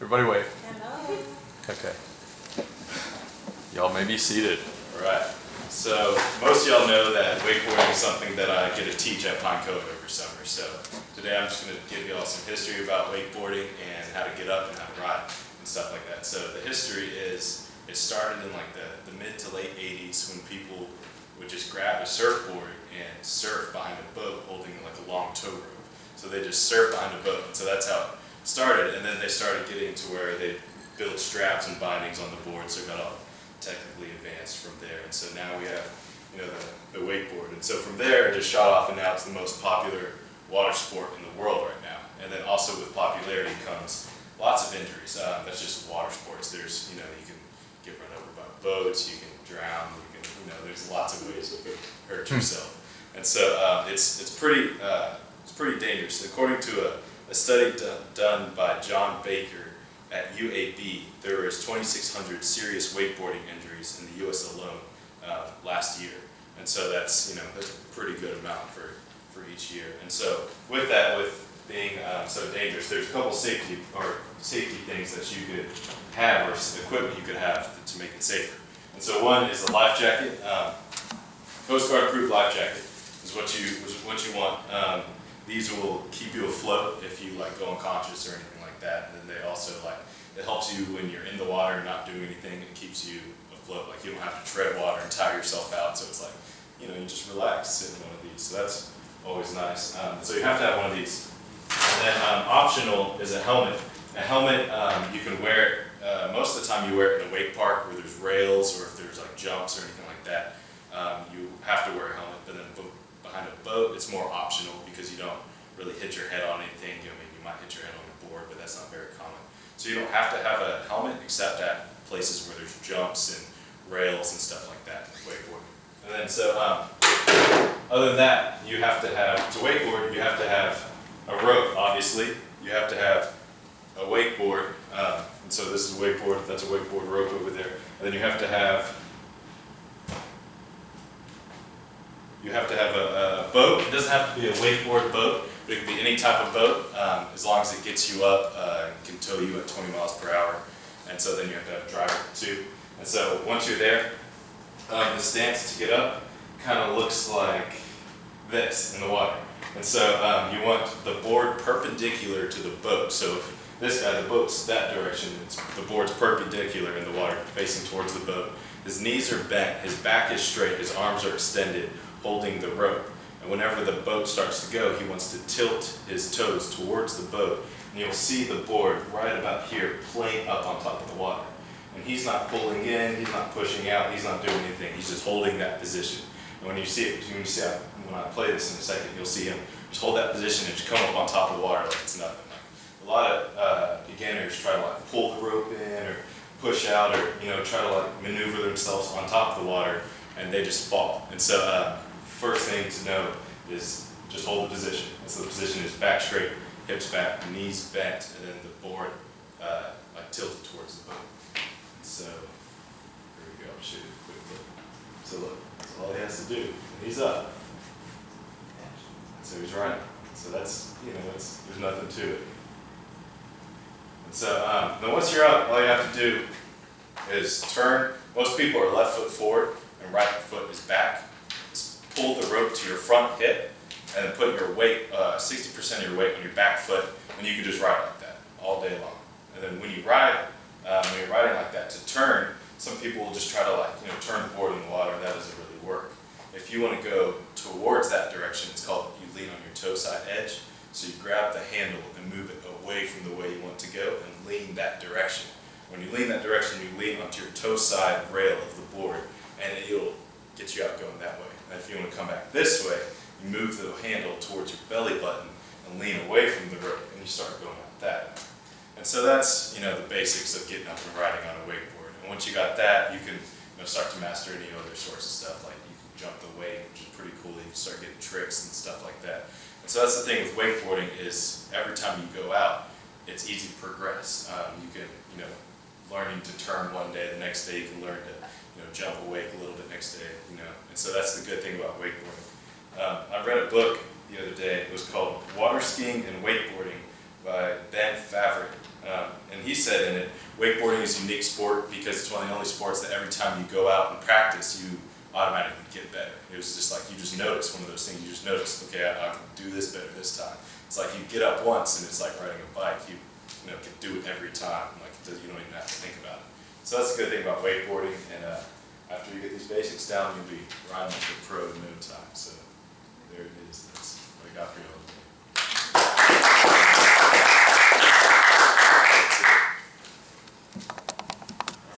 Everybody wave. Hello. Okay. Y'all may be seated. All right. So most of y'all know that wakeboarding is something that I get to teach at Pine Cove every summer. So today I'm just going to give y'all some history about wakeboarding and how to get up and how to ride and stuff like that. So the history is it started in like the mid to late 80s when people would just grab a surfboard and surf behind a boat holding like a long tow rope. So they just surf behind a boat. And so that's how it started. And then they started getting to where they built straps and bindings on the board, so it got all technically advanced from there. And so now we have, the wakeboard. And so from there, it just shot off, and now it's the most popular water sport in the world right now. And then also with popularity comes lots of injuries. That's just water sports. There's, you can get run over by boats, you can drown, you can, there's lots of ways you can hurt yourself. And so it's pretty dangerous. According to a study done by John Baker at UAB, there was 2,600 serious wakeboarding injuries in the U.S. alone last year. And so that's a pretty good amount for each year. And so with that, with being so dangerous, there's a couple safety things that you could have, or equipment you could have to make it safer. And so one is a life jacket. Coast Guard approved life jacket is what you want. These will keep you afloat if you go unconscious or anything like that. And then they also it helps you when you're in the water and not doing anything. It keeps you afloat. You don't have to tread water and tire yourself out. So it's you just relax, sit in one of these. So that's always nice. So you have to have one of these. And then optional is a helmet. A helmet, you can wear it, most of the time you wear it in a wake park where there's rails or if there's jumps or anything like that. You have to wear a helmet, but then behind a boat it's more optional because you don't really hit your head on anything. You might hit your head on a board, but that's not very common. So you don't have to have a helmet except at places where there's jumps and rails and stuff like that, wakeboarding. And then so, other than that, you have to have, to wakeboard, you have to have a rope, obviously. You have to have a wakeboard, and so this is a wakeboard, that's a wakeboard rope over there. And then you have to have a boat. It doesn't have to be a wakeboard boat, but it can be any type of boat, as long as it gets you up, can tow you at 20 miles per hour. And so then you have to have a driver too. And so once you're there, the stance to get up kind of looks like this in the water. And so you want the board perpendicular to the boat. So if this guy, the boat's that direction, the board's perpendicular in the water, facing towards the boat. His knees are bent, his back is straight, his arms are extended, holding the rope. And whenever the boat starts to go, he wants to tilt his toes towards the boat. And you'll see the board right about here playing up on top of the water. And he's not pulling in, he's not pushing out, he's not doing anything. He's just holding that position. And when you see it, when I play this in a second, you'll see him just hold that position and just come up on top of the water like it's nothing. A lot of beginners try to pull the rope in or push out or try to maneuver themselves on top of the water, and they just fall. And so first thing to know is just hold the position. And so the position is back straight, hips back, knees bent, and then the board tilted towards the boat. So here we go. I'll show you a quick look. So look, that's all he has to do. And he's up. So he's riding. So that's there's nothing to it. And so then once you're up, all you have to do is turn. Most people are left foot forward and right foot is back. Just pull the rope to your front hip and then put your weight, 60% of your weight on your back foot, and you can just ride like that all day long. And then when you're riding like that, to turn, some people will just try to turn the board in the water, and that doesn't really work. If you want to go towards that direction, it's called, you lean on your toe side edge. So you grab the handle and move it away from the way you want to go and lean that direction. When you lean that direction, you lean onto your toe side rail of the board, and it'll get you out going that way. And if you want to come back this way, you move the handle towards your belly button and lean away from the rope, and you start going out that. And so that's the basics of getting up and riding on a wakeboard. And once you got that, you can start to master any other sorts of stuff, like you can jump the wave, which is pretty cool. You can start getting tricks and stuff like that. And so that's the thing with wakeboarding is every time you go out, it's easy to progress. You can learning to turn one day, the next day you can learn to jump a wake a little bit next day. And so that's the good thing about wakeboarding. I read a book the other day. It was called Water Skiing and Wakeboarding by Ben Favre. And he said in it, wakeboarding is a unique sport because it's one of the only sports that every time you go out and practice, you automatically get better. It was just like, you just notice, one of those things, you just notice, okay, I can do this better this time. It's like you get up once and it's like riding a bike, you can do it every time, like you don't even have to think about it. So that's a good thing about wakeboarding, and after you get these basics down, you'll be riding like a pro in no time. So there it is, that's what I got for you all.